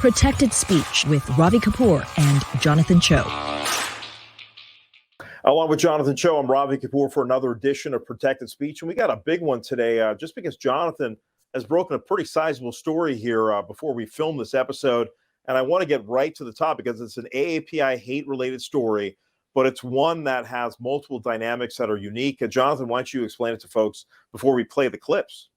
Protected Speech with Ravi Kapur and Jonathan Choe. Along with Jonathan Choe, I'm Ravi Kapur for another edition of Protected Speech. And we got a big one today, just because Jonathan has broken a pretty sizable story here before we film this episode. And I want to get right to the topic because it's an AAPI hate-related story, but it's one that has multiple dynamics that are unique. Jonathan, why don't you explain it to folks before we play the clips?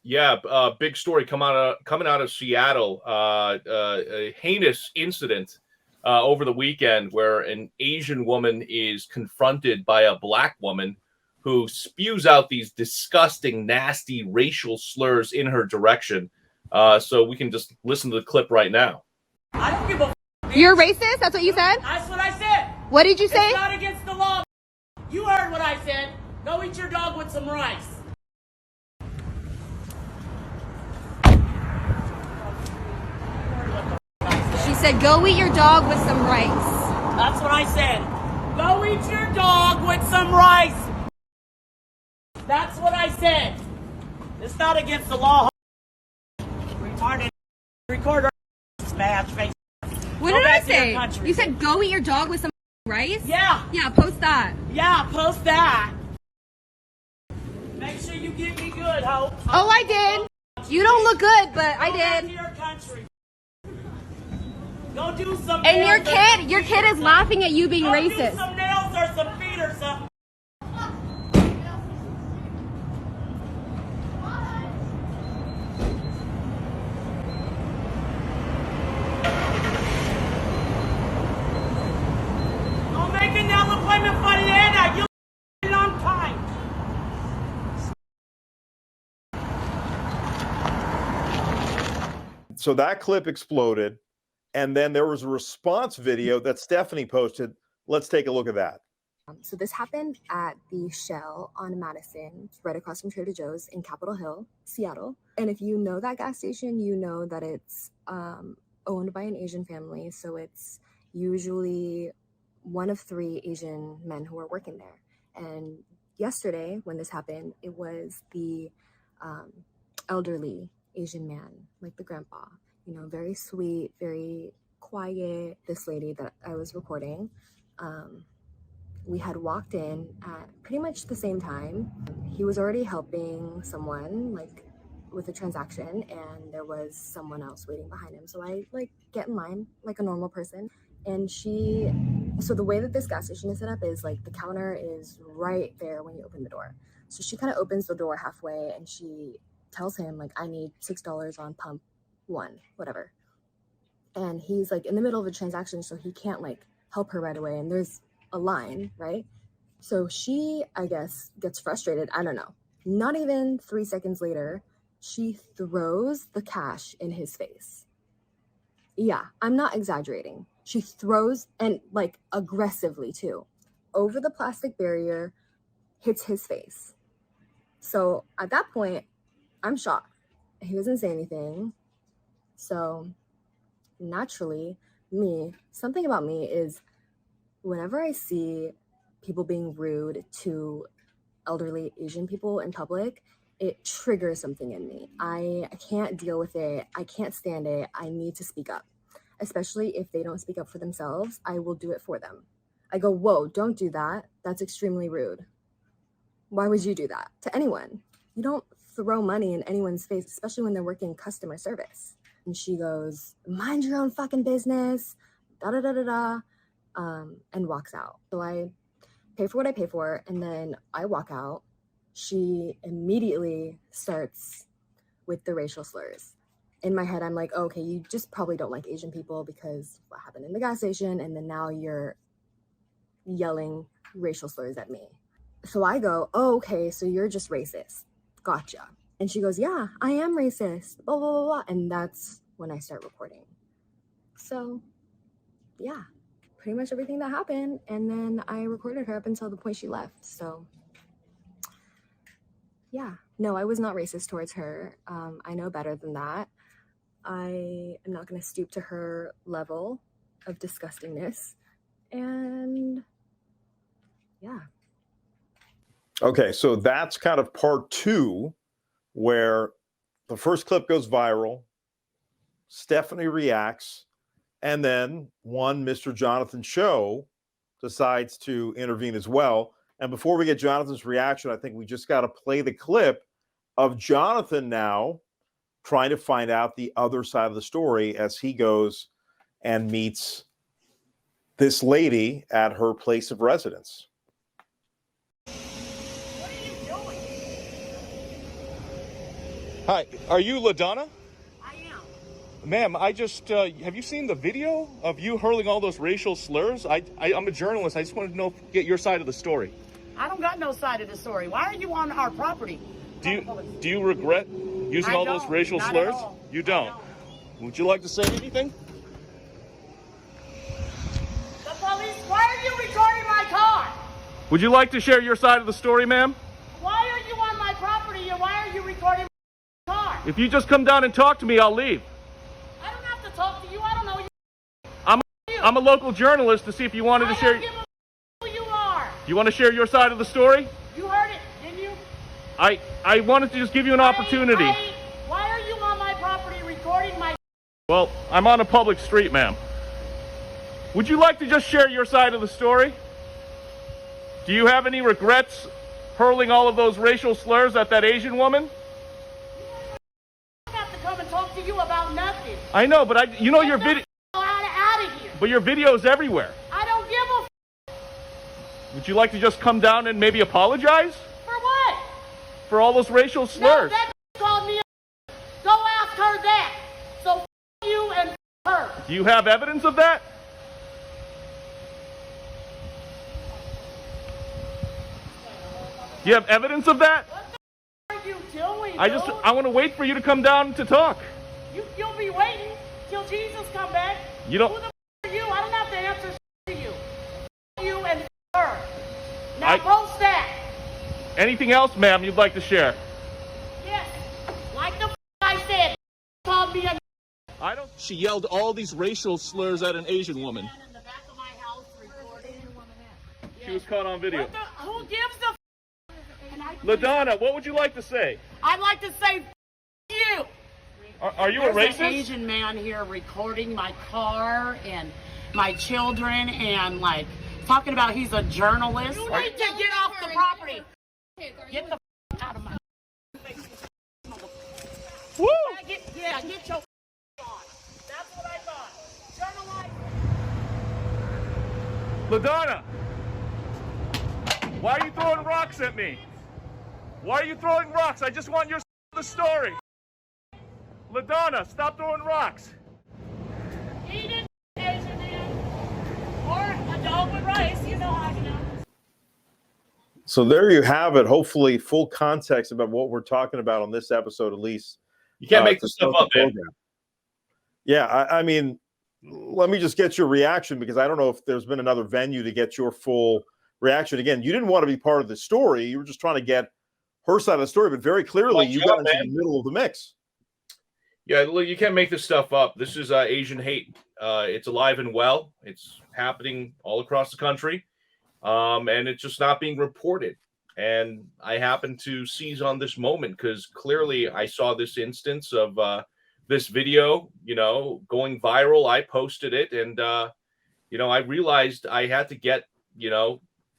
Yeah, big story coming out of Seattle. A heinous incident over the weekend where an Asian woman is confronted by a black woman who spews out these disgusting, nasty racial slurs in her direction. So we can just listen to the clip right now. I don't give a f***. You're racist? That's what you said? That's what I said. What did you say? It's not against the law. You heard what I said. Go eat your dog with some rice. She said, go eat your dog with some rice. That's what I said. Go eat your dog with some rice. That's what I said. It's not against the law. Retarded. Record our smash face. What did I say? You said, go eat your dog with some rice? Yeah. Yeah, post that. Yeah, post that. Make sure you get me good, ho. Oh, I did. You don't look good, but I Go back did. to your country. Go do some And nails your kid is laughing at you being Go do racist. some nails or some feet or something. I'll make a nail appointment for Lena. You'll be a long time. So that clip exploded, and then there was a response video that Stephanie posted. Let's take a look at that. So this happened at the Shell on Madison, right across from Trader Joe's in Capitol Hill, Seattle. And if you know that gas station, you know that it's owned by an Asian family. So it's usually one of three Asian men who are working there. And yesterday, when this happened, it was the elderly Asian man, like the grandpa, you know, very sweet, very quiet. This lady that I was recording, we had walked in at pretty much the same time. He was already helping someone like with a transaction, and there was someone else waiting behind him. So I like get in line like a normal person. And so the way that this gas station is set up is like the counter is right there when you open the door. So she kind of opens the door halfway and she tells him like, I need $6 on pump 1, whatever. And he's like in the middle of a transaction, so he can't like help her right away. And there's a line, right? So she, I guess, gets frustrated. I don't know. Not even 3 seconds later, she throws the cash in his face. Yeah, I'm not exaggerating. She throws, and like aggressively too, over the plastic barrier, hits his face. So at that point, I'm shocked. He doesn't say anything. So naturally, something about me is whenever I see people being rude to elderly Asian people in public, it triggers something in me. I can't deal with it. I can't stand it. I need to speak up, especially if they don't speak up for themselves. I will do it for them. I go, whoa, don't do that. That's extremely rude. Why would you do that to anyone? You don't throw money in anyone's face, especially when they're working customer service. And she goes, mind your own fucking business, da-da-da-da-da, and walks out. So I pay for what I pay for, and then I walk out. She immediately starts with the racial slurs. In my head, I'm like, oh, okay, you just probably don't like Asian people because what happened in the gas station, and then now you're yelling racial slurs at me. So I go, oh, okay, so you're just racist. Gotcha. And she goes, yeah, I am racist, blah, blah, blah, blah. And that's when I start recording. So, yeah, pretty much everything that happened. And then I recorded her up until the point she left. So, yeah, no, I was not racist towards her. I know better than that. I am not going to stoop to her level of disgustingness. And, yeah. Okay, so that's kind of part 2, where the first clip goes viral. Stephanie reacts, and then one Mr. Jonathan Choe decides to intervene as well. And before we get Jonathan's reaction, I think we just got to play the clip of Jonathan now trying to find out the other side of the story as he goes and meets this lady at her place of residence. What are you doing? Hi, are you LaDonna? I am. Ma'am, I just, have you seen the video of you hurling all those racial slurs? I'm a journalist. I just wanted to get your side of the story. I don't got no side of the story. Why are you on our property? Do you regret using all those racial Not slurs? at all. You don't? Would you like to say anything? The police, why are you recording my car? Would you like to share your side of the story, ma'am? Why are you on my property and why are you recording my car? If you just come down and talk to me, I'll leave. I don't have to talk to you. I don't know you. I'm a local journalist to see if you wanted to share. I don't give a who you are. You want to share your side of the story? You heard it, didn't you? I wanted to just give you an opportunity. Why are you on my property recording my... Well, I'm on a public street, ma'am. Would you like to just share your side of the story? Do you have any regrets hurling all of those racial slurs at that Asian woman? I have to come and talk to you about nothing. I know, but you know your video. Out of here. But your video's everywhere. I don't give a Would you like to just come down and maybe apologize for what? for all those racial No, slurs? that called me a... Go ask her that. So you and her. Do you have evidence of that? Do you have evidence of that? What the are you doing, I want to wait for you to come down to talk. You'll be waiting till Jesus come back. You don't... Who the are you? I don't have to answer to you. You and her. Now post that. Anything else, ma'am, you'd like to share? Yes. Like the I said. Called me a... I don't... She yelled all these racial slurs at an Asian woman. in the back of my house recording. She was caught on video. Who gives the... LaDonna, what would you like to say? I'd like to say you. Are you a There's racist? an Asian man here recording my car and my children and like talking about he's a journalist. You need to get off the property. Get the out of my Woo! get your on. That's what I thought. Journalize. LaDonna! Why are you throwing rocks at me? Why are you throwing rocks? I just want your side of the story. LaDonna, stop throwing rocks. Eat it, Asian man. Or a dog with rice, you know how you know. So there you have it. Hopefully, full context about what we're talking about on this episode, at least. You can't make this stuff up, man. Yeah, I mean, let me just get your reaction because I don't know if there's been another venue to get your full reaction. Again, you didn't want to be part of the story. You were just trying to get her side of the story, but very clearly you got into the middle of the mix. Yeah, you can't make this stuff up. This is Asian hate. It's alive and well. It's happening all across the country, and it's just not being reported. And I happen to seize on this moment because clearly I saw this instance of this video, going viral. I posted it, and I realized I had to get,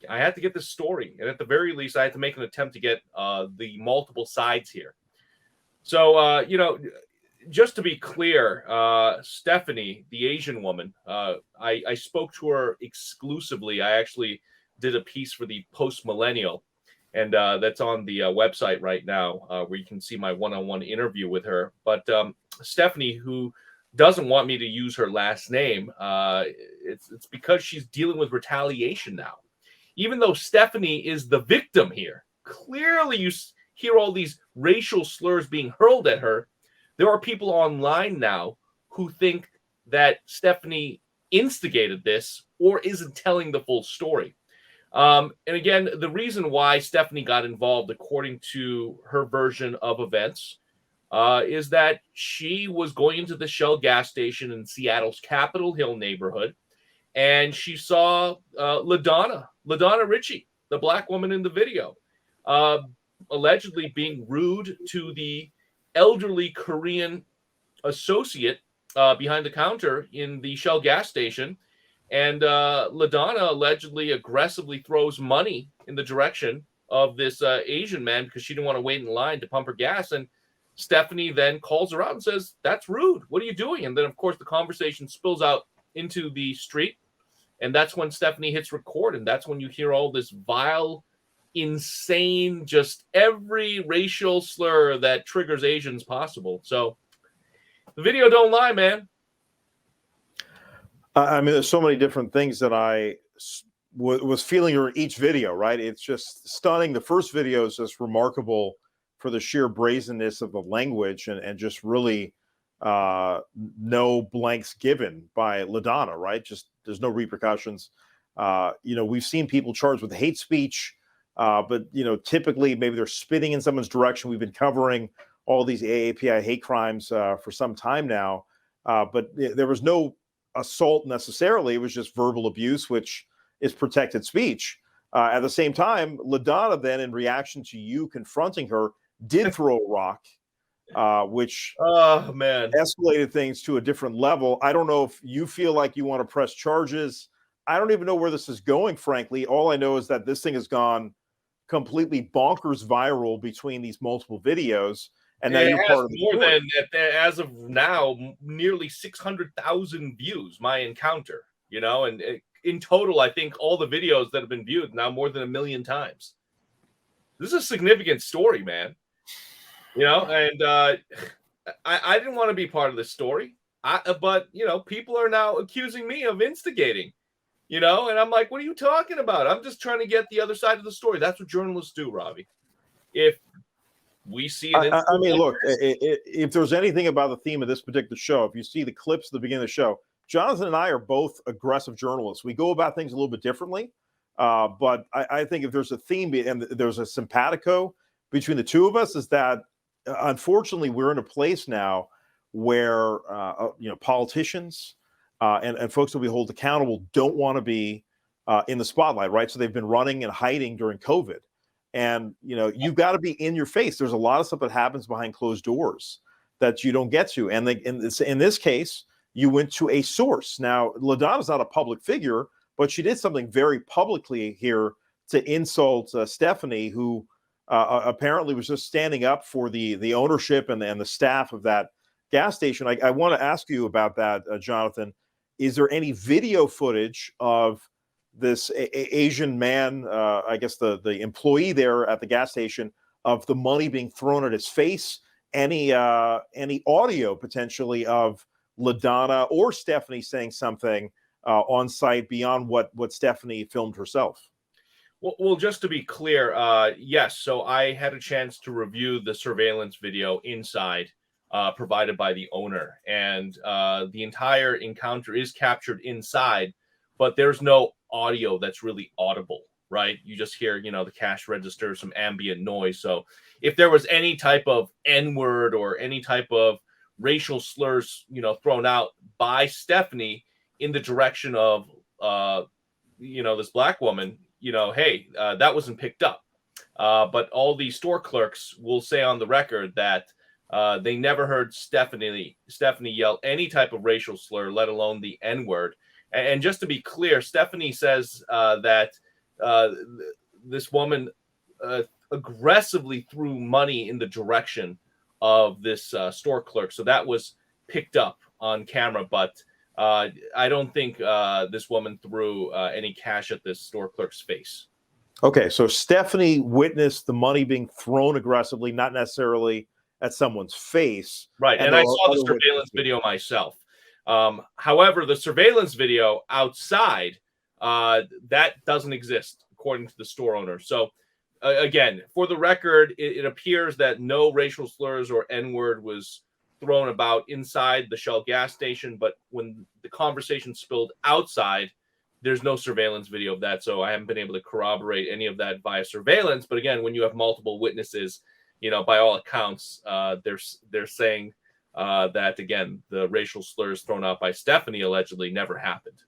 I had to get this story, and at the very least, I had to make an attempt to get the multiple sides here. So, just to be clear, Stephanie, the Asian woman, I spoke to her exclusively. I actually did a piece for the Post Millennial, and that's on the website right now, where you can see my one-on-one interview with her. But Stephanie, who doesn't want me to use her last name, it's because she's dealing with retaliation now. Even though Stephanie is the victim here, clearly you hear all these racial slurs being hurled at her. There are people online now who think that Stephanie instigated this or isn't telling the full story. And again, the reason why Stephanie got involved, according to her version of events, is that she was going into the Shell gas station in Seattle's Capitol Hill neighborhood, and she saw LaDonna Ritchie, the black woman in the video, allegedly being rude to the elderly Korean associate behind the counter in the Shell gas station. And LaDonna allegedly aggressively throws money in the direction of this Asian man because she didn't want to wait in line to pump her gas. And Stephanie then calls her out and says, "That's rude. What are you doing?" And then, of course, the conversation spills out into the street. And that's when Stephanie hits record. And that's when you hear all this vile, insane, just every racial slur that triggers Asians possible. So the video don't lie, man. I mean, there's so many different things that I was feeling in each video, right? It's just stunning. The first video is just remarkable for the sheer brazenness of the language and just really no blanks given by LaDonna, right? Just there's no repercussions. We've seen people charged with hate speech, but, typically maybe they're spitting in someone's direction. We've been covering all these AAPI hate crimes for some time now, but there was no assault necessarily. It was just verbal abuse, which is protected speech. At the same time, LaDonna then, in reaction to you confronting her, did throw a rock, which escalated things to a different level. I don't know if you feel like you want to press charges. I don't even know where this is going, frankly. All I know is that this thing has gone completely bonkers viral between these multiple videos. And now you're part of the more than, as of now, nearly 600,000 views, my encounter, and in total, I think all the videos that have been viewed now more than 1 million times. This is a significant story, man. And I didn't want to be part of this story, but people are now accusing me of instigating, and I'm like, what are you talking about? I'm just trying to get the other side of the story. That's what journalists do, Ravi. If we see it. I mean, look, if there's anything about the theme of this particular show, if you see the clips at the beginning of the show, Jonathan and I are both aggressive journalists. We go about things a little bit differently. But I think if there's a theme and there's a simpatico between the two of us, is that unfortunately we're in a place now where politicians and folks that we hold accountable don't want to be in the spotlight, right? So they've been running and hiding during COVID. And, you've got to be in your face. There's a lot of stuff that happens behind closed doors that you don't get to. And in this case, you went to a source. Now, LaDonna's not a public figure, but she did something very publicly here to insult Stephanie, who apparently was just standing up for the ownership and the staff of that gas station. I want to ask you about that, Jonathan. Is there any video footage of this Asian man, I guess the employee there at the gas station, of the money being thrown at his face? Any audio potentially of LaDonna or Stephanie saying something on site beyond what Stephanie filmed herself? Well, just to be clear, yes. So I had a chance to review the surveillance video inside, provided by the owner, and the entire encounter is captured inside, but there's no audio that's really audible, right? You just hear, the cash register, some ambient noise. So if there was any type of N-word or any type of racial slurs, thrown out by Stephanie in the direction of, this black woman, hey, that wasn't picked up. But all these store clerks will say on the record that they never heard Stephanie yell any type of racial slur, let alone the N-word. And just to be clear, Stephanie says that this woman aggressively threw money in the direction of this store clerk. So that was picked up on camera, but I don't think this woman threw any cash at this store clerk's face. Okay, so Stephanie witnessed the money being thrown aggressively, not necessarily at someone's face. Right, and I saw the surveillance video myself. However, the surveillance video outside, that doesn't exist, according to the store owner. So, again, for the record, it appears that no racial slurs or N-word was thrown about inside the Shell gas station, but when the conversation spilled outside, there's no surveillance video of that. So I haven't been able to corroborate any of that via surveillance. But again, when you have multiple witnesses, by all accounts, they're saying that, again, the racial slurs thrown out by Stephanie allegedly never happened.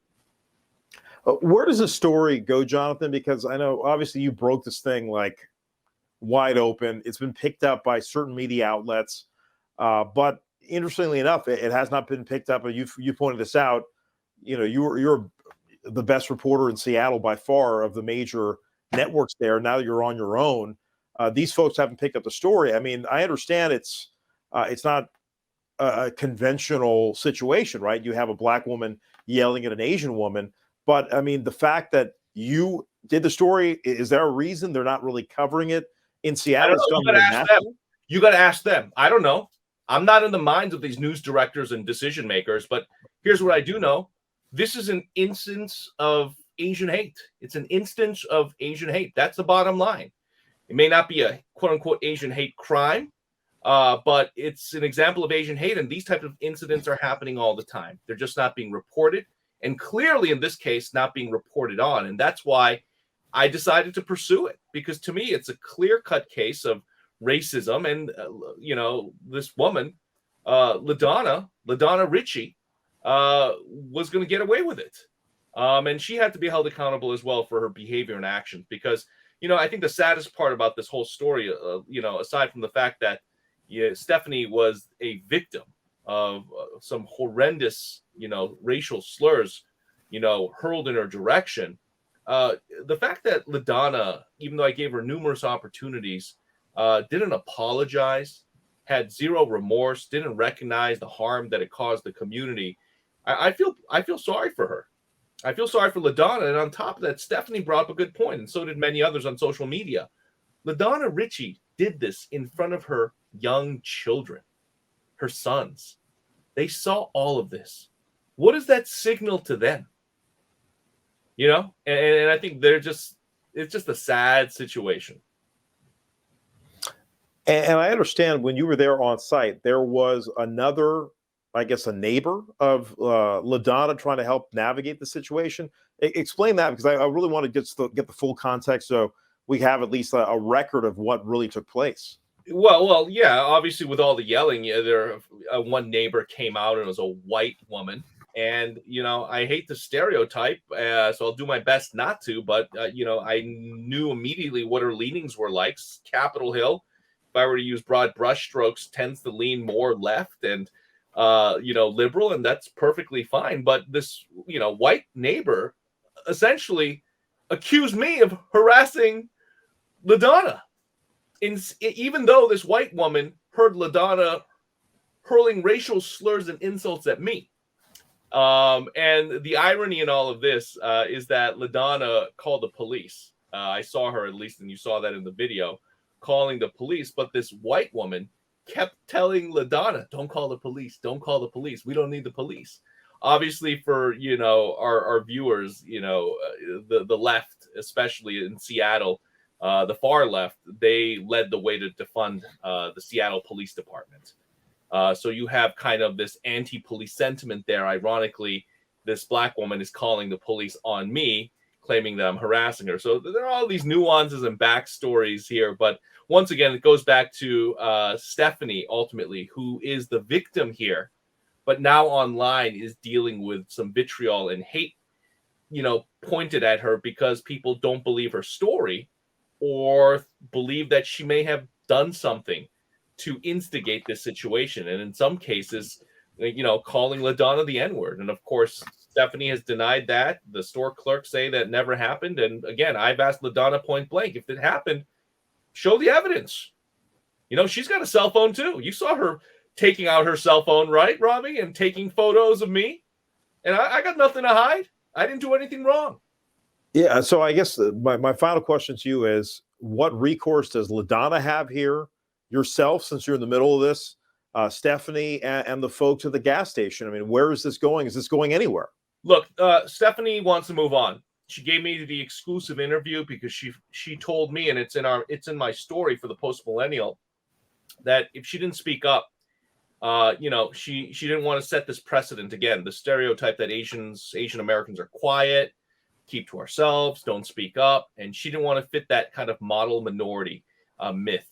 Where does the story go, Jonathan? Because I know obviously you broke this thing like wide open. It's been picked up by certain media outlets. But interestingly enough, it has not been picked up. And you pointed this out. You know, you're the best reporter in Seattle by far of the major networks there. Now that you're on your own, these folks haven't picked up the story. I mean, I understand it's not a conventional situation, right? You have a black woman yelling at an Asian woman, but I mean, the fact that you did the story, is there a reason they're not really covering it in Seattle? You got to ask them. You got to ask them. I don't know. I'm not in the minds of these news directors and decision makers, but here's what I do know. This is an instance of Asian hate. It's an instance of Asian hate. That's the bottom line. It may not be a quote unquote Asian hate crime, but it's an example of Asian hate. And these types of incidents are happening all the time. They're just not being reported. And clearly in this case, not being reported on. And that's why I decided to pursue it, because to me, it's a clear-cut case of racism. And, this woman, LaDonna Ritchie, was going to get away with it. And she had to be held accountable as well for her behavior and actions, because, I think the saddest part about this whole story, aside from the fact that Stephanie was a victim of some horrendous, racial slurs, hurled in her direction. The fact that LaDonna, even though I gave her numerous opportunities, didn't apologize, had zero remorse, didn't recognize the harm that it caused the community. I feel sorry for her. I feel sorry for LaDonna. And on top of that, Stephanie brought up a good point, and so did many others on social media. LaDonna Ritchie did this in front of her young children, her sons. They saw all of this. What does that signal to them? And I think it's just a sad situation. And I understand when you were there on site, there was another, I guess, a neighbor of LaDonna trying to help navigate the situation. Explain that, because I really want to get the full context so we have at least a record of what really took place. Well, yeah. Obviously, with all the yelling, one neighbor came out and it was a white woman. And, I hate the stereotype, so I'll do my best not to. But, I knew immediately what her leanings were like. Capitol Hill, if I were to use broad brushstrokes, tends to lean more left and, liberal. And that's perfectly fine. But this, white neighbor essentially accused me of harassing LaDonna. Even though this white woman heard LaDonna hurling racial slurs and insults at me. And the irony in all of this is that LaDonna called the police. I saw her, at least, and you saw that in the video, calling the police. But this white woman kept telling LaDonna, don't call the police. Don't call the police. We don't need the police. Obviously, for, our viewers, the left, especially in Seattle, the far left, they led the way to defund the Seattle Police Department. So you have kind of this anti-police sentiment there. Ironically, this black woman is calling the police on me, claiming that I'm harassing her. So there are all these nuances and backstories here. But once again, it goes back to Stephanie, ultimately, who is the victim here, but now online is dealing with some vitriol and hate, pointed at her because people don't believe her story, or believe that she may have done something to instigate this situation. And in some cases, calling LaDonna the N-word. And of course, Stephanie has denied that. The store clerks say that never happened. And again, I've asked LaDonna point blank, if it happened, show the evidence. She's got a cell phone too. You saw her taking out her cell phone, right, Robbie? And taking photos of me. And I got nothing to hide. I didn't do anything wrong. Yeah, so I guess my final question to you is, what recourse does LaDonna have here, yourself, since you're in the middle of this, Stephanie, and the folks at the gas station? I mean, where is this going? Is this going anywhere? Look, Stephanie wants to move on. She gave me the exclusive interview because she told me, and it's in my story for the Post Millennial, that if she didn't speak up, she didn't want to set this precedent again. The stereotype that Asian Americans are quiet, keep to ourselves, don't speak up. And she didn't want to fit that kind of model minority myth.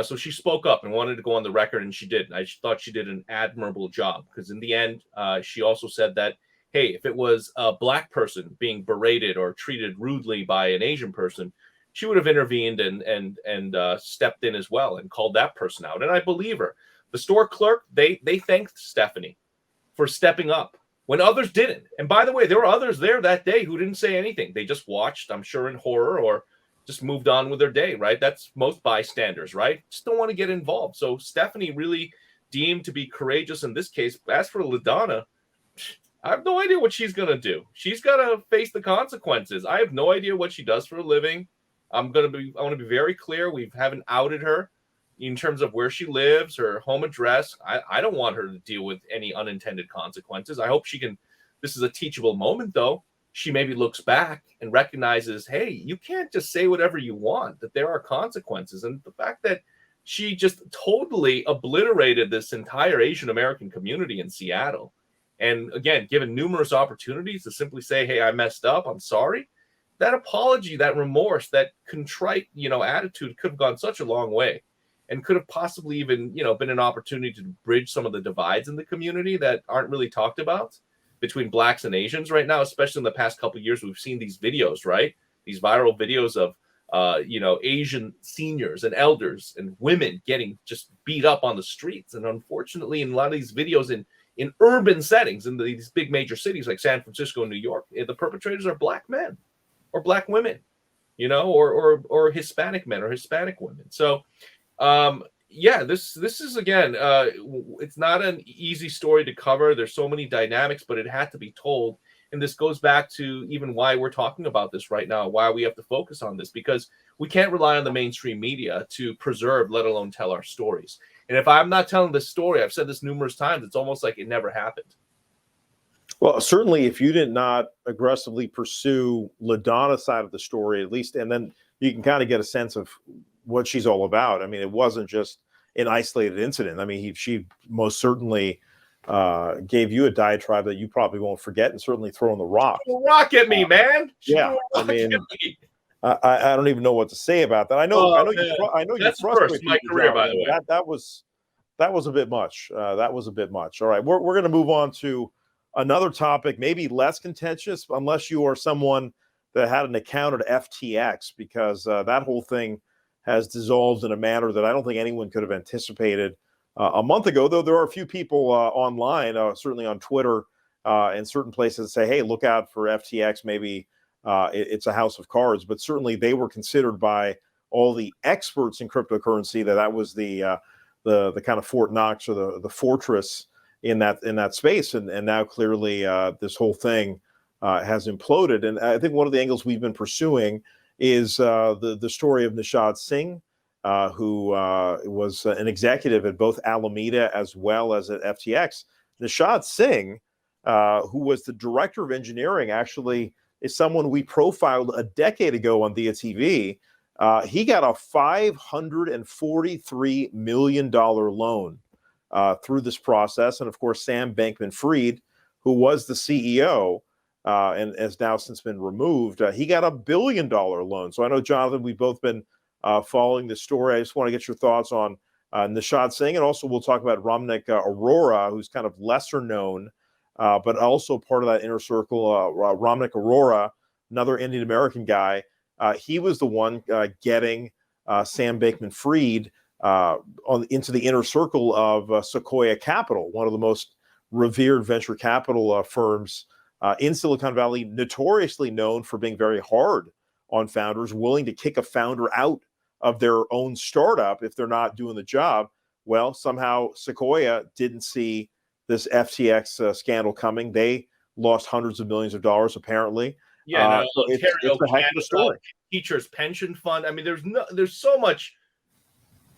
So she spoke up and wanted to go on the record, and she did. And I thought she did an admirable job, because in the end, she also said that, hey, if it was a black person being berated or treated rudely by an Asian person, she would have intervened and stepped in as well and called that person out. And I believe her. The store clerk, they thanked Stephanie for stepping up when others didn't. And by the way, there were others there that day who didn't say anything. They just watched, I'm sure, in horror, or just moved on with their day, right? That's most bystanders, right? Just don't want to get involved. So Stephanie really deemed to be courageous in this case. As for LaDonna, I have no idea what she's going to do. She's got to face the consequences. I have no idea what she does for a living. I want to be very clear. We haven't outed her in terms of where she lives, her home address. I don't want her to deal with any unintended consequences. I hope she can. This is a teachable moment, though. She maybe looks back and recognizes, hey, you can't just say whatever you want, that there are consequences. And the fact that she just totally obliterated this entire Asian American community in Seattle. And again, given numerous opportunities to simply say, hey, I messed up, I'm sorry. That apology, that remorse, that contrite, attitude could have gone such a long way, and could have possibly even, been an opportunity to bridge some of the divides in the community that aren't really talked about between Blacks and Asians right now. Especially in the past couple of years, we've seen these videos, right? These viral videos of, Asian seniors and elders and women getting just beat up on the streets. And unfortunately, in a lot of these videos in urban settings, in these big major cities like San Francisco and New York, the perpetrators are Black men or Black women, or Hispanic men or Hispanic women. So, this is, again, it's not an easy story to cover. There's so many dynamics, but it had to be told. And this goes back to even why we're talking about this right now, why we have to focus on this, because we can't rely on the mainstream media to preserve, let alone tell our stories. And if I'm not telling this story, I've said this numerous times, it's almost like it never happened. Well, certainly if you did not aggressively pursue LaDonna's side of the story, at least, and then you can kind of get a sense of what she's all about. I mean, it wasn't just an isolated incident. I mean, she most certainly gave you a diatribe that you probably won't forget, and certainly throwing the rock. Rock at me, man. Yeah, I mean, I don't even know what to say about that. I know you're frustrated. My career, by the way. That was a bit much. That was a bit much. All right, we're going to move on to another topic, maybe less contentious, unless you are someone that had an account at FTX, because that whole thing has dissolved in a manner that I don't think anyone could have anticipated a month ago, though there are a few people online, certainly on Twitter and certain places, that say, hey, look out for FTX. Maybe it's a house of cards. But certainly they were considered by all the experts in cryptocurrency that was the kind of Fort Knox, or the fortress in that space. And now clearly this whole thing has imploded. And I think one of the angles we've been pursuing is the story of Nishad Singh, who was an executive at both Alameda as well as at FTX. Nishad Singh, who was the director of engineering, actually is someone we profiled a decade ago on Dia TV. He got a $543 million loan through this process. And of course, Sam Bankman-Fried, who was the CEO, and has now since been removed, he got a $1 billion loan. So I know, Jonathan, we've both been following this story. I just want to get your thoughts on Nishad Singh, and also we'll talk about Ramnik Arora, who's kind of lesser known, but also part of that inner circle. Ramnik Arora, another Indian American guy, he was the one getting Sam Bankman-Fried into the inner circle of Sequoia Capital, one of the most revered venture capital firms in Silicon Valley, notoriously known for being very hard on founders, willing to kick a founder out of their own startup if they're not doing the job. Well, somehow Sequoia didn't see this FTX scandal coming. They lost hundreds of millions of dollars, apparently. Yeah, so it's a heck of a story. Teachers pension fund. I mean, there's so much.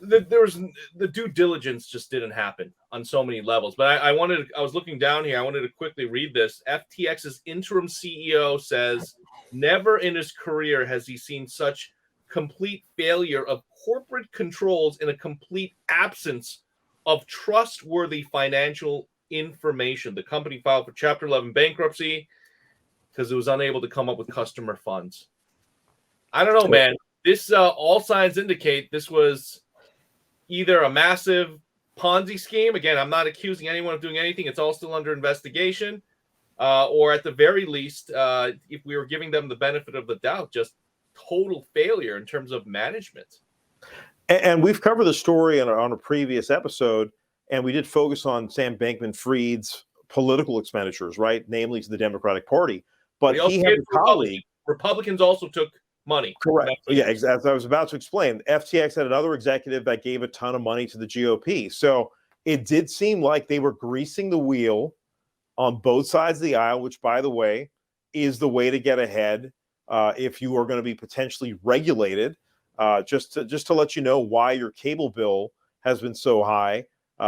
The due diligence just didn't happen on so many levels. But I was looking down here. I wanted to quickly read this. FTX's interim CEO says never in his career has he seen such complete failure of corporate controls and a complete absence of trustworthy financial information. The company filed for Chapter 11 bankruptcy because it was unable to come up with customer funds. I don't know, man. This all signs indicate this was either a massive Ponzi scheme. Again, I'm not accusing anyone of doing anything. It's all still under investigation. Or at the very least, if we were giving them the benefit of the doubt, just total failure in terms of management. And we've covered the story on a previous episode. and we did focus on Sam Bankman-Fried's political expenditures, right, namely to the Democratic Party. But he had a colleague. Republicans also took money. Correct. Yeah, as I was about to explain, FTX had another executive that gave a ton of money to the GOP. So it did seem like they were greasing the wheel on both sides of the aisle, which, by the way, is the way to get ahead if you are going to be potentially regulated. Just to let you know why your cable bill has been so high.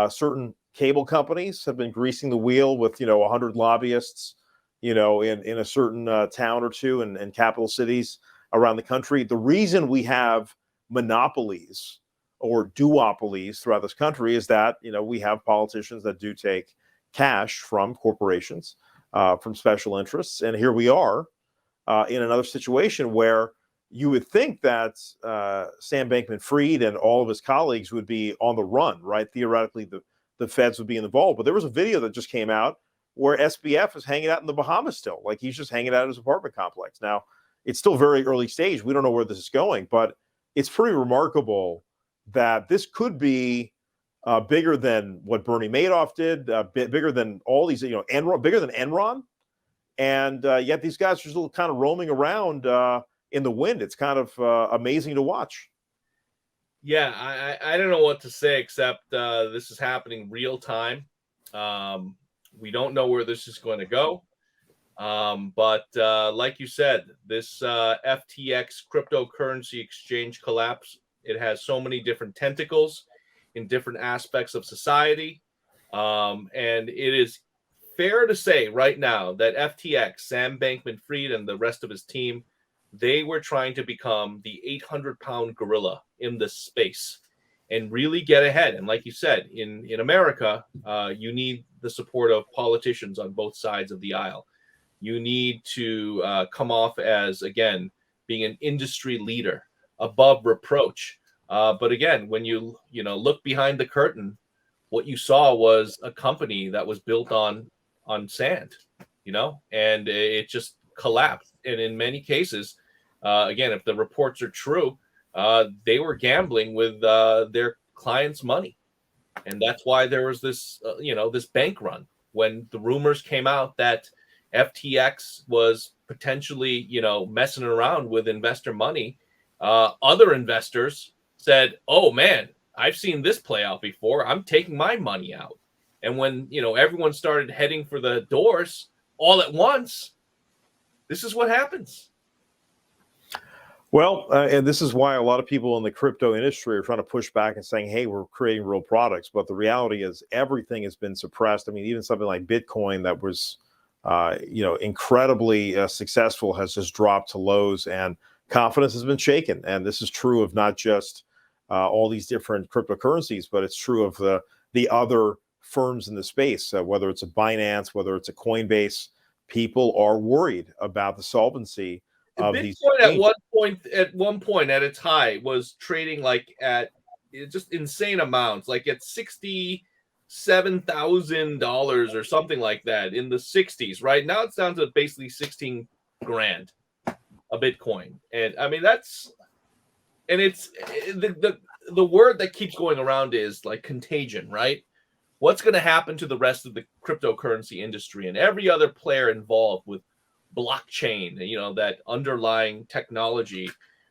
Certain cable companies have been greasing the wheel with 100 lobbyists, in a certain town or two and capital cities around the country. The reason we have monopolies or duopolies throughout this country is that we have politicians that do take cash from corporations, from special interests, and here we are in another situation where you would think that Sam Bankman-Fried and all of his colleagues would be on the run, right? Theoretically, the feds would be involved. But there was a video that just came out where SBF is hanging out in the Bahamas still. Like, he's just hanging out at his apartment complex. Now, it's still very early stage. We don't know where this is going, but it's pretty remarkable that this could be bigger than what Bernie Madoff did, bigger than all these, Enron, bigger than Enron. And yet these guys are still kind of roaming around in the wind. It's kind of amazing to watch. Yeah, I don't know what to say except this is happening real time. We don't know where this is going to go. But like you said, this FTX cryptocurrency exchange collapse, it has so many different tentacles in different aspects of society. And it is fair to say right now that FTX, Sam Bankman-Fried, and the rest of his team, they were trying to become the 800-pound gorilla in this space and really get ahead. And like you said, in America, you need the support of politicians on both sides of the aisle. You need to come off as, again, being an industry leader, above reproach. But again, when you look behind the curtain, what you saw was a company that was built on sand, and it just collapsed. And in many cases, again, if the reports are true, they were gambling with their clients' money. And that's why there was this, this bank run when the rumors came out that FTX was potentially, messing around with investor money. Other investors said, "Oh man, I've seen this play out before. I'm taking my money out." And when, everyone started heading for the doors all at once, this is what happens. Well, and this is why a lot of people in the crypto industry are trying to push back and saying, hey, we're creating real products. But the reality is everything has been suppressed. I mean, even something like Bitcoin that was, incredibly successful has just dropped to lows, and confidence has been shaken. And this is true of not just all these different cryptocurrencies, but it's true of the other firms in the space, whether it's a Binance, whether it's a Coinbase. People are worried about the solvency of these. Bitcoin at one point at its high was trading like at just insane amounts, like at $67,000 or something like that in the 60s. Right now it's down to basically 16 grand a Bitcoin. And I mean, it's the word that keeps going around is like contagion, right? What's going to happen to the rest of the cryptocurrency industry and every other player involved with blockchain, that underlying technology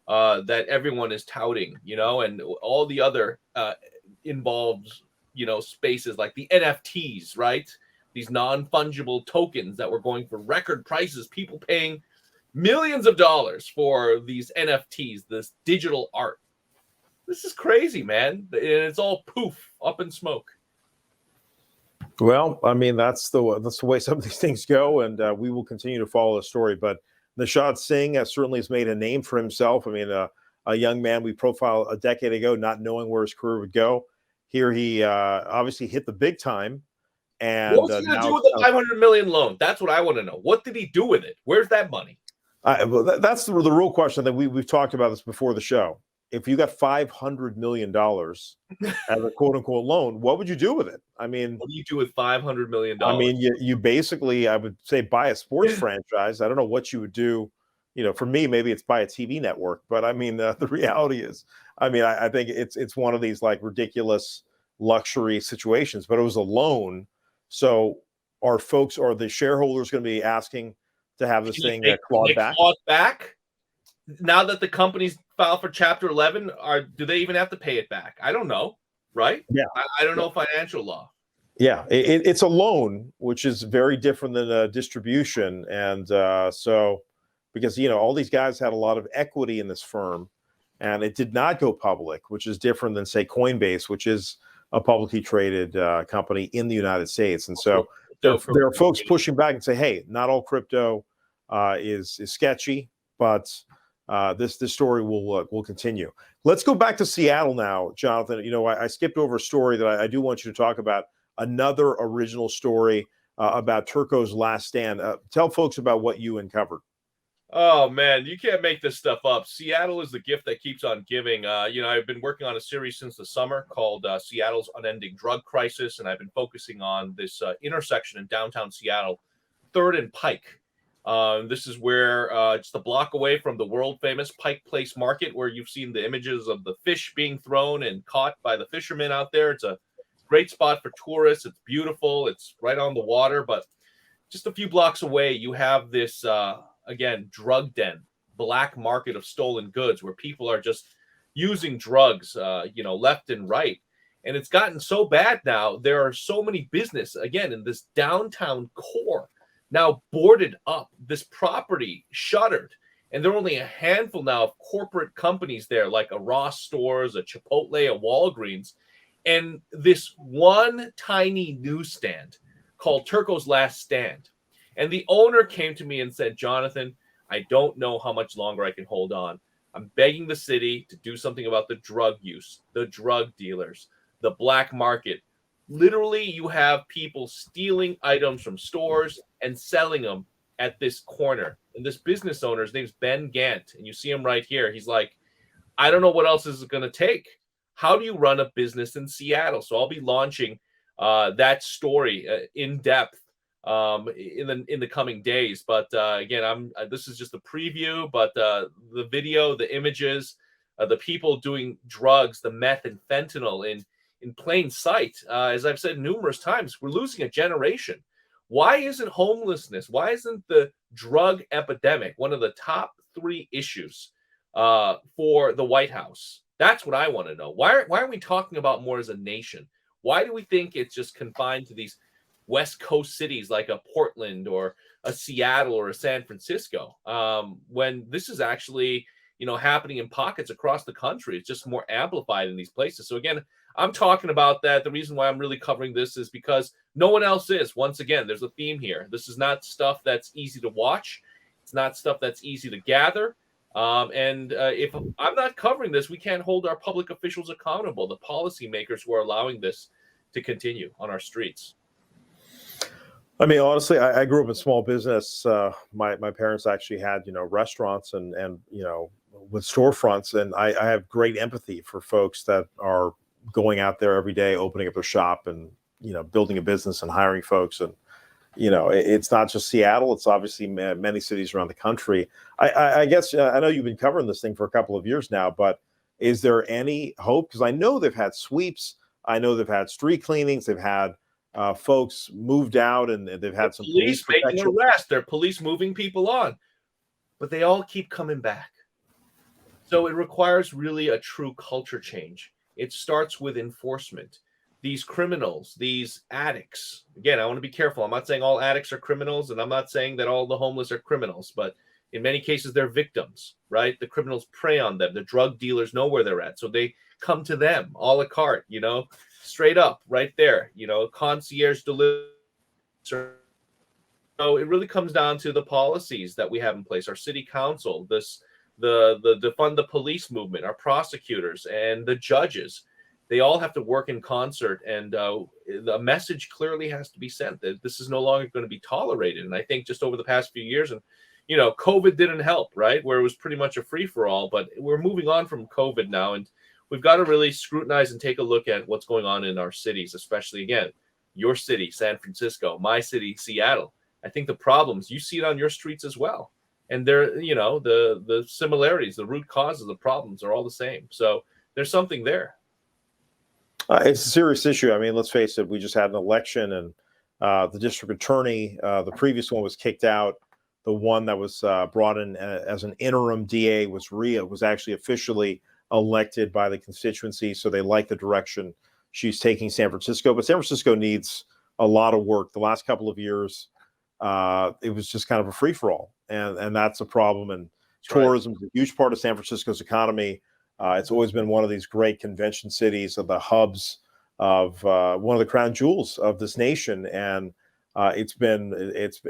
that everyone is touting, and all the other involved, spaces like the NFTs, right? These non-fungible tokens that were going for record prices, people paying millions of dollars for these NFTs, this digital art. This is crazy, man. And it's all poof, up in smoke. Well, I mean, that's the way some of these things go, and we will continue to follow the story. But Nishad Singh certainly has made a name for himself. I mean, a young man we profiled a decade ago, not knowing where his career would go. Here he obviously hit the big time. And what was he going to do with the $500 million loan? That's what I want to know. What did he do with it? Where's that money? Well, that's the real question that we've talked about this before the show. If you got $500 million as a quote unquote loan, what would you do with it? I mean, what do you do with $500 million? I mean, you basically, I would say, buy a sports franchise. I don't know what you would do. For me, maybe it's buy a TV network. But I mean, the reality is, I mean, I think it's one of these like ridiculous luxury situations, but it was a loan. So are the shareholders going to be asking to have this thing clawed back? Clawed back? Now that the companies file for Chapter 11, do they even have to pay it back? I don't know, right? Yeah. I don't know financial law. Yeah, it's a loan, which is very different than a distribution. And so, because, all these guys had a lot of equity in this firm, and it did not go public, which is different than, say, Coinbase, which is a publicly traded company in the United States. And so there are folks pushing back and say, hey, not all crypto is sketchy, but this story will continue. Let's go back to Seattle now, Jonathan. I skipped over a story that I do want you to talk about, another original story about Turco's last stand. Tell folks about what you uncovered. Oh, man, you can't make this stuff up. Seattle is the gift that keeps on giving. I've been working on a series since the summer called Seattle's Unending Drug Crisis, and I've been focusing on this intersection in downtown Seattle, 3rd and Pike. This is where just a block away from the world-famous Pike Place Market, where you've seen the images of the fish being thrown and caught by the fishermen out there. It's a great spot for tourists. It's beautiful. It's right on the water, but just a few blocks away, you have this, again, drug den, black market of stolen goods where people are just using drugs, left and right. And it's gotten so bad now, there are so many business, again, in this downtown core, now boarded up, this property shuttered. And there are only a handful now of corporate companies there, like a Ross Stores, a Chipotle, a Walgreens, and this one tiny newsstand called Turco's Last Stand. And the owner came to me and said, Jonathan, I don't know how much longer I can hold on. I'm begging the city to do something about the drug use, the drug dealers, the black market. Literally, you have people stealing items from stores and selling them at this corner. And this business owner, his name's Ben Gant, and you see him right here. He's like, I don't know what else is going to take. How do you run a business in Seattle? So I'll be launching that story in depth in the coming days. But again, this is just a preview. But the video, the images, the people doing drugs, the meth and fentanyl in plain sight. As I've said numerous times, we're losing a generation. Why isn't homelessness? Why isn't the drug epidemic one of the top 3 issues for the White House? That's what I want to know. Why are we talking about more as a nation? Why do we think it's just confined to these West Coast cities like a Portland or a Seattle or a San Francisco, when this is actually, happening in pockets across the country? It's just more amplified in these places. So again, I'm talking about that. The reason why I'm really covering this is because no one else is. Once again, there's a theme here. This is not stuff that's easy to watch. It's not stuff that's easy to gather. If I'm not covering this, we can't hold our public officials accountable, the policymakers who are allowing this to continue on our streets. I mean, honestly, I grew up in small business. My parents actually had, restaurants and with storefronts, and I have great empathy for folks that are going out there every day, opening up their shop and, building a business and hiring folks. And, it's not just Seattle. It's obviously many cities around the country. I guess I know you've been covering this thing for a couple of years now, but is there any hope? Because I know they've had sweeps. I know they've had street cleanings. They've had folks moved out, and they've had some police making arrests. They're police moving people on, but they all keep coming back. So it requires really a true culture change. It starts with enforcement. These criminals, these addicts, again, I want to be careful. I'm not saying all addicts are criminals, and I'm not saying that all the homeless are criminals, but in many cases, they're victims, right? The criminals prey on them. The drug dealers know where they're at, so they come to them a la carte, straight up right there, concierge delivery. So it really comes down to the policies that we have in place, our city council, the defund the police movement, our prosecutors and the judges. They all have to work in concert, and the message clearly has to be sent that this is no longer going to be tolerated. And I think just over the past few years, and COVID didn't help, right? Where it was pretty much a free-for-all, but we're moving on from COVID now, and we've got to really scrutinize and take a look at what's going on in our cities, especially, again, your city, San Francisco, my city, Seattle. I think the problems, you see it on your streets as well. And they're, the similarities, the root causes of the problems are all the same. So there's something there. It's a serious issue. I mean, let's face it, we just had an election, and the district attorney, the previous one was kicked out. The one that was brought in as an interim DA was actually officially elected by the constituency, so they like the direction she's taking San Francisco. But San Francisco needs a lot of work. The last couple of years, it was just kind of a free-for-all, and that's a problem. And tourism is a huge part of San Francisco's economy. It's always been one of these great convention cities, of the hubs of one of the crown jewels of this nation, and it's been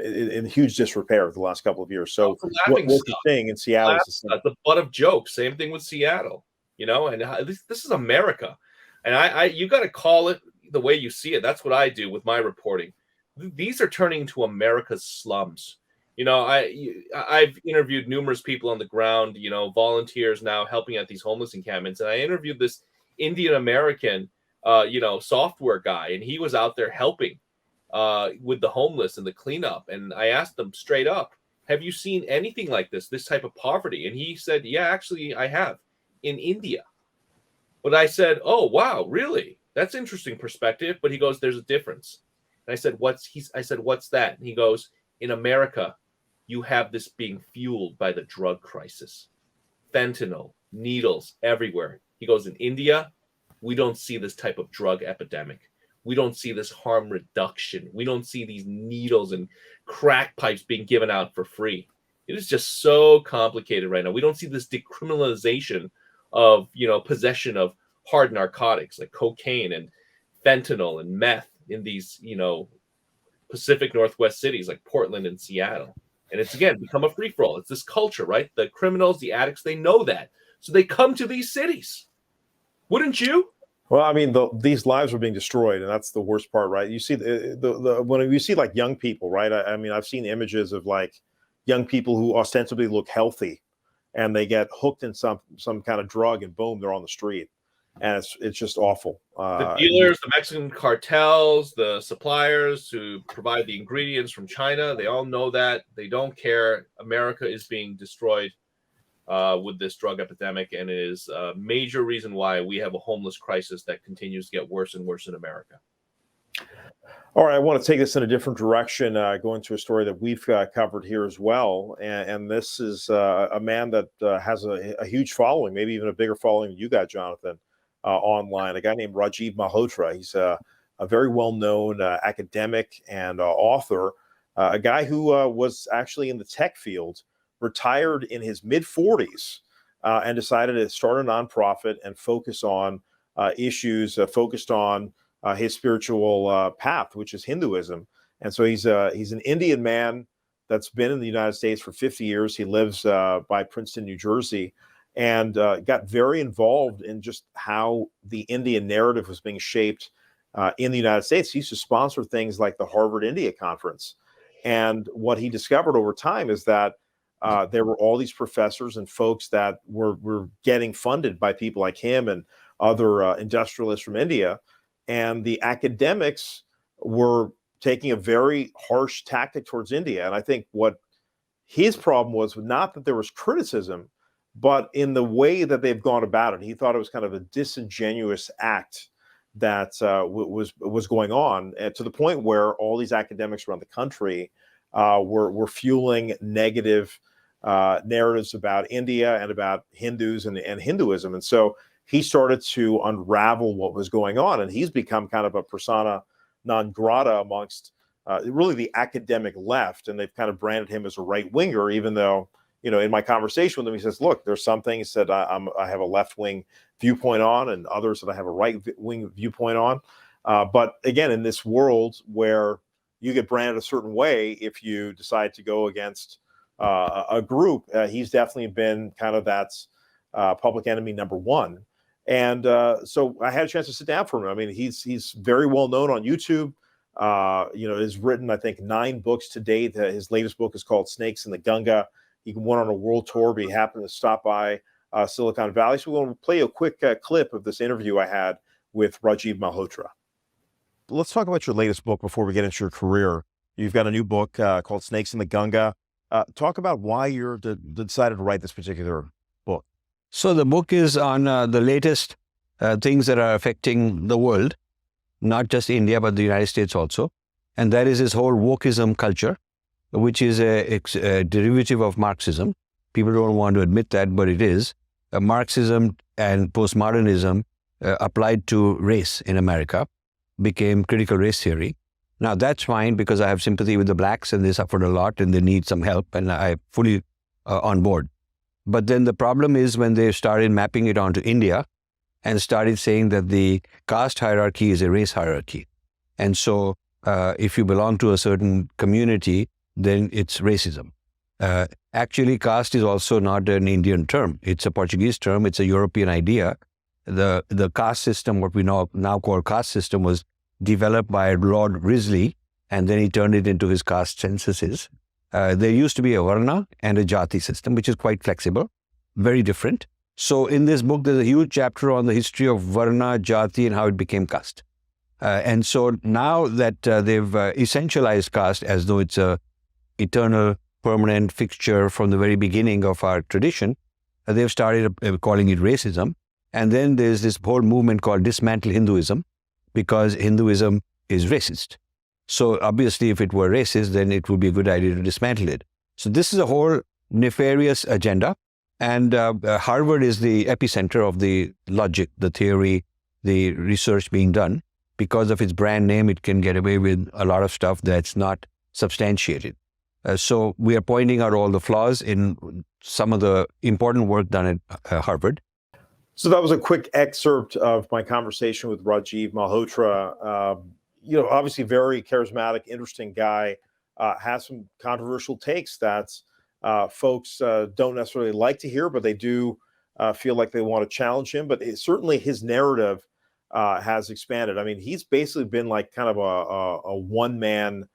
in huge disrepair the last couple of years. So what you're seeing in Seattle is the butt of jokes. Same thing with Seattle, and this is America, and you got to call it the way you see it. That's what I do with my reporting. These are turning into America's slums. I've interviewed numerous people on the ground, volunteers now helping at these homeless encampments. And I interviewed this Indian American, software guy, and he was out there helping with the homeless and the cleanup. And I asked them straight up, have you seen anything like this type of poverty? And he said, yeah, actually, I have in India. But I said, oh, wow, really? That's interesting perspective. But he goes, there's a difference. And I said, what's that? And he goes, in America, you have this being fueled by the drug crisis, fentanyl, needles everywhere. He goes, in India, we don't see this type of drug epidemic. We don't see this harm reduction. We don't see these needles and crack pipes being given out for free. It is just so complicated right now. We don't see this decriminalization of, possession of hard narcotics like cocaine and fentanyl and meth in these, Pacific Northwest cities like Portland and Seattle. And it's, again, become a free-for-all. It's this culture, right? The criminals, the addicts, they know that. So they come to these cities. Wouldn't you? Well, I mean, these lives are being destroyed, and that's the worst part, right? You see when you see like young people, right? I mean, I've seen images of like young people who ostensibly look healthy, and they get hooked in some kind of drug, and boom, they're on the street. And it's just awful. The dealers, the Mexican cartels, the suppliers who provide the ingredients from China, they all know that. They don't care. America is being destroyed with this drug epidemic, and it is a major reason why we have a homeless crisis that continues to get worse and worse in America. All right, I want to take this in a different direction, go into a story that we've covered here as well. And this is a man that has a huge following, maybe even a bigger following than you got, Jonathan. Online, a guy named Rajiv Malhotra. He's a very well-known academic and author, a guy who was actually in the tech field, retired in his mid-40s, and decided to start a nonprofit and focus on issues focused on his spiritual path, which is Hinduism. And so he's an Indian man that's been in the United States for 50 years. He lives by Princeton, New Jersey, and got very involved in just how the Indian narrative was being shaped in the United States. He used to sponsor things like the Harvard India Conference. And what he discovered over time is that there were all these professors and folks that were getting funded by people like him and other industrialists from India. And the academics were taking a very harsh tactic towards India. And I think what his problem was not that there was criticism, but in the way that they've gone about it. He thought it was kind of a disingenuous act that was going on, to the point where all these academics around the country were fueling negative narratives about India and about Hindus and Hinduism. And so he started to unravel what was going on, and he's become kind of a persona non grata amongst really the academic left, and they've kind of branded him as a right winger, even though, in my conversation with him, he says, look, there's some things that I have a left-wing viewpoint on, and others that I have a right-wing viewpoint on. But again, in this world where you get branded a certain way, if you decide to go against a group, he's definitely been kind of that's public enemy number one. And so I had a chance to sit down for him. I mean, he's very well known on YouTube. Has written, I think, 9 books to date. His latest book is called Snakes in the Gunga. He went on a world tour, but he happened to stop by Silicon Valley. So we're going to play a quick clip of this interview I had with Rajiv Malhotra. Let's talk about your latest book before we get into your career. You've got a new book called Snakes in the Gunga. Talk about why you decided to write this particular book. So the book is on the latest things that are affecting the world, not just India, but the United States also. And that is this whole wokeism culture, which is a derivative of Marxism. People don't want to admit that, but it is. Marxism and postmodernism applied to race in America became critical race theory. Now, that's fine because I have sympathy with the blacks and they suffered a lot and they need some help, and I'm fully on board. But then the problem is when they started mapping it onto India and started saying that the caste hierarchy is a race hierarchy. And so if you belong to a certain community, then it's racism. Actually, caste is also not an Indian term. It's a Portuguese term. It's a European idea. The caste system, what we now call caste system, was developed by Lord Risley, and then he turned it into his caste censuses. There used to be a Varna and a Jati system, which is quite flexible, very different. So in this book, there's a huge chapter on the history of Varna, Jati, and how it became caste. And so now that they've essentialized caste as though it's a eternal, permanent fixture from the very beginning of our tradition, they've started calling it racism. And then there's this whole movement called dismantle Hinduism, because Hinduism is racist. So obviously, if it were racist, then it would be a good idea to dismantle it. So this is a whole nefarious agenda. And Harvard is the epicenter of the logic, the theory, the research being done. Because of its brand name, it can get away with a lot of stuff that's not substantiated. So we are pointing out all the flaws in some of the important work done at Harvard. So that was a quick excerpt of my conversation with Rajiv Malhotra. Obviously very charismatic, interesting guy, has some controversial takes that folks don't necessarily like to hear, but they do feel like they want to challenge him. But certainly his narrative has expanded. I mean, he's basically been like kind of a one-man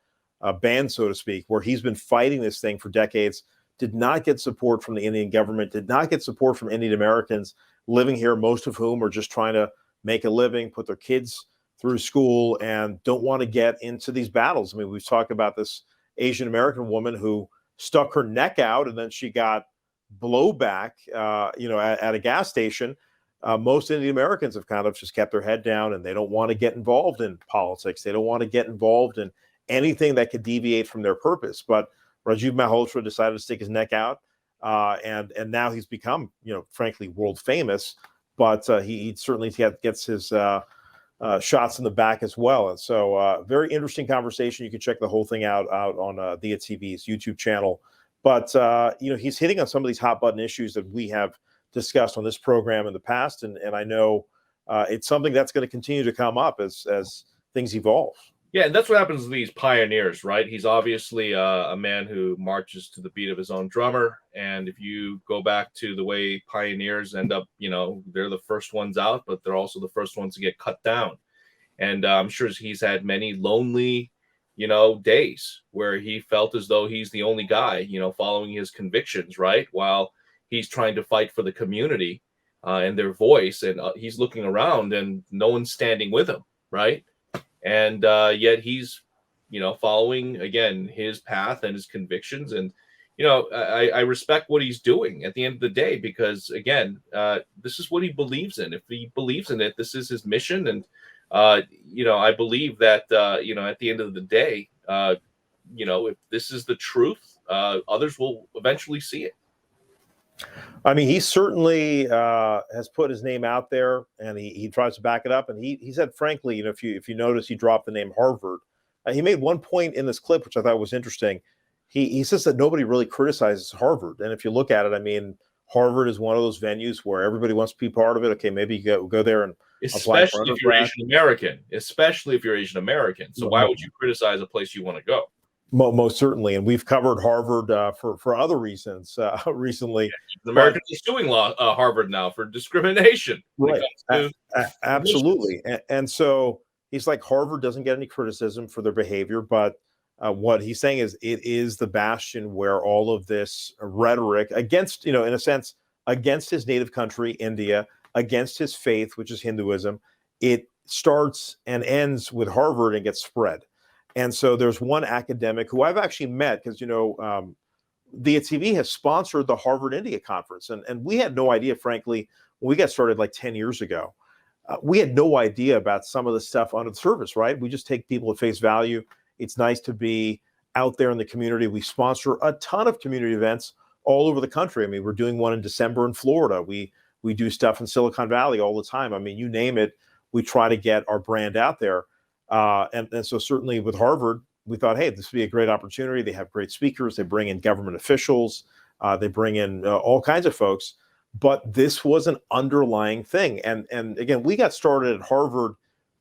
band, so to speak, where he's been fighting this thing for decades, did not get support from the Indian government, did not get support from Indian Americans living here, most of whom are just trying to make a living, put their kids through school, and don't want to get into these battles. I mean, we've talked about this Asian American woman who stuck her neck out and then she got blowback, at a gas station. Most Indian Americans have kind of just kept their head down and they don't want to get involved in politics. They don't want to get involved in anything that could deviate from their purpose. But Rajiv Malhotra decided to stick his neck out. And now he's become, frankly, world famous, but he certainly gets his shots in the back as well. And so very interesting conversation. You can check the whole thing out on Dia TV's YouTube channel. But, he's hitting on some of these hot button issues that we have discussed on this program in the past. And I know it's something that's going to continue to come up as things evolve. Yeah, and that's what happens to these pioneers, right? He's obviously a man who marches to the beat of his own drummer. And if you go back to the way pioneers end up, they're the first ones out, but they're also the first ones to get cut down. And I'm sure he's had many lonely, days where he felt as though he's the only guy, following his convictions, right? While he's trying to fight for the community and their voice. And he's looking around and no one's standing with him, right? And yet he's, following, again, his path and his convictions. And, I respect what he's doing at the end of the day, because, again, this is what he believes in. If he believes in it, this is his mission. And, I believe that, at the end of the day, if this is the truth, others will eventually see it. I mean, he certainly has put his name out there, and he tries to back it up. And he said, frankly, if you notice, he dropped the name Harvard. He made one point in this clip, which I thought was interesting. He says that nobody really criticizes Harvard. And if you look at it, I mean, Harvard is one of those venues where everybody wants to be part of it. Okay, maybe you go there and especially if you're Asian American. So why would you criticize a place you want to go? Most certainly, and we've covered Harvard for other reasons recently. Yeah, Americans are suing Harvard now for discrimination. Right, absolutely. And so he's like, Harvard doesn't get any criticism for their behavior, but what he's saying is it is the bastion where all of this rhetoric against, in a sense, against his native country, India, against his faith, which is Hinduism, it starts and ends with Harvard and gets spread. And so there's one academic who I've actually met because, Dia TV has sponsored the Harvard India Conference. And we had no idea, frankly, when we got started like 10 years ago. we had no idea about some of the stuff under the surface, right? We just take people at face value. It's nice to be out there in the community. We sponsor a ton of community events all over the country. I mean, we're doing one in December in Florida. We do stuff in Silicon Valley all the time. I mean, you name it, we try to get our brand out there. And so certainly with Harvard, we thought, hey, this would be a great opportunity. They have great speakers. They bring in government officials. They bring in all kinds of folks. But this was an underlying thing. And again, we got started at Harvard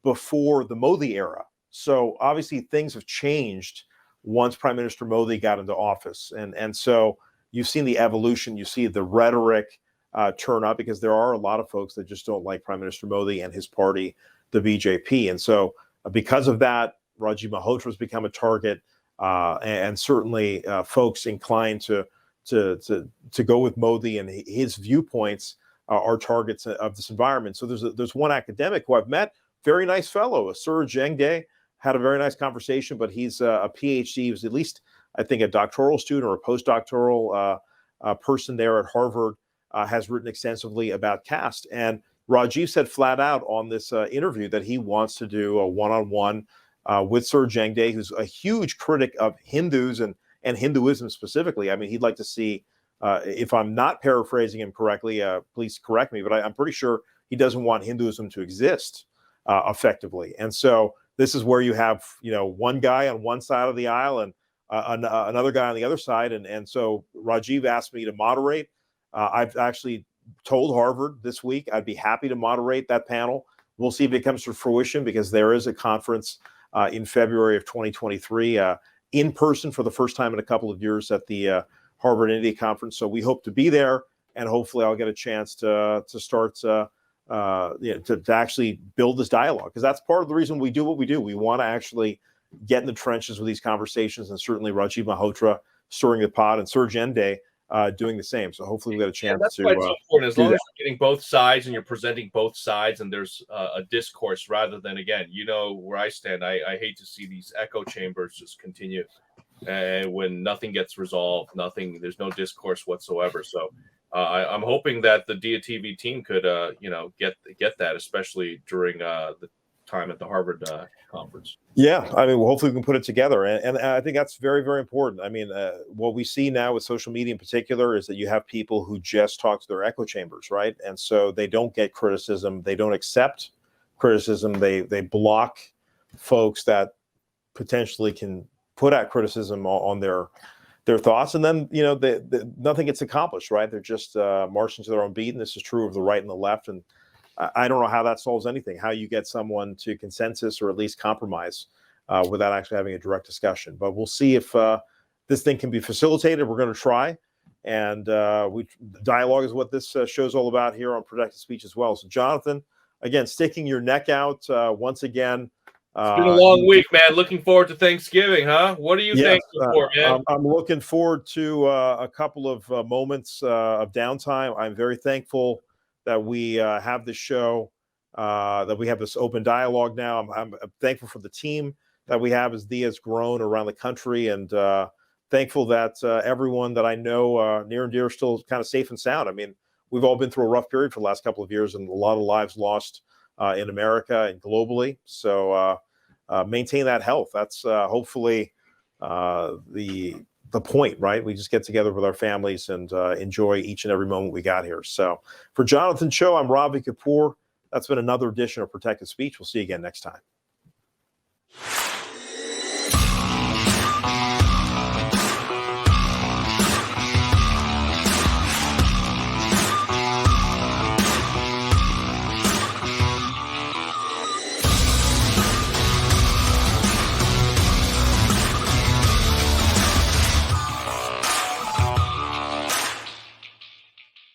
before the Modi era. So obviously things have changed once Prime Minister Modi got into office. And so you've seen the evolution. You see the rhetoric turn up, because there are a lot of folks that just don't like Prime Minister Modi and his party, the BJP. And so because of that, Rajiv Malhotra has become a target, and certainly folks inclined to go with Modi and his viewpoints are targets of this environment. So there's one academic who I've met, very nice fellow, Sir Jengde, had a very nice conversation, but he's a PhD. He was at least, I think, a doctoral student or a postdoctoral person there at Harvard, has written extensively about caste. And Rajiv said flat out on this interview that he wants to do a one-on-one with Sir Jengde, who's a huge critic of Hindus and Hinduism specifically. I mean, he'd like to see, if I'm not paraphrasing him correctly, please correct me, but I'm pretty sure he doesn't want Hinduism to exist effectively. And so this is where you have, one guy on one side of the aisle and another guy on the other side. And so Rajiv asked me to moderate. I've actually told Harvard this week I'd be happy to moderate that panel. We'll see if it comes to fruition, because there is a conference in February of 2023 in person for the first time in a couple of years at the Harvard India Conference. So we hope to be there, and hopefully I'll get a chance to start to actually build this dialogue, because that's part of the reason we do what we do. We want to actually get in the trenches with these conversations, and certainly Rajiv Malhotra stirring the pot, and Sir Jengde doing the same. So hopefully we get a chance that's to why it's so important. As long as you're getting both sides and you're presenting both sides, and there's a discourse, rather than, again, where I stand. I hate to see these echo chambers just continue, and when nothing gets resolved, there's no discourse whatsoever. So I'm hoping that the Dia TV team could get that, especially during the time at the Harvard conference. Yeah, I mean, well, hopefully we can put it together, and I think that's very, very important. I mean, what we see now with social media in particular is that you have people who just talk to their echo chambers, right? And so they don't get criticism, they don't accept criticism, they block folks that potentially can put out criticism on their thoughts, and then nothing gets accomplished, right? They're just marching to their own beat, and this is true of the right and the left. And I don't know how that solves anything, how you get someone to consensus or at least compromise without actually having a direct discussion. But we'll see if this thing can be facilitated. We're going to try. And dialogue is what this show's all about here on Protected Speech as well. So, Jonathan, again, sticking your neck out once again. It's been a long week, man. Looking forward to Thanksgiving, huh? What are you thankful for, man? I'm looking forward to a couple of moments of downtime. I'm very thankful that we have this show, that we have this open dialogue now. I'm thankful for the team that we have as Dia has grown around the country, and thankful that everyone that I know near and dear is still kind of safe and sound. I mean, we've all been through a rough period for the last couple of years, and a lot of lives lost in America and globally. So maintain that health. That's hopefully the point, right? We just get together with our families and enjoy each and every moment we got here. So for Jonathan Choe, I'm Ravi Kapur. That's been another edition of Protected Speech. We'll see you again next time.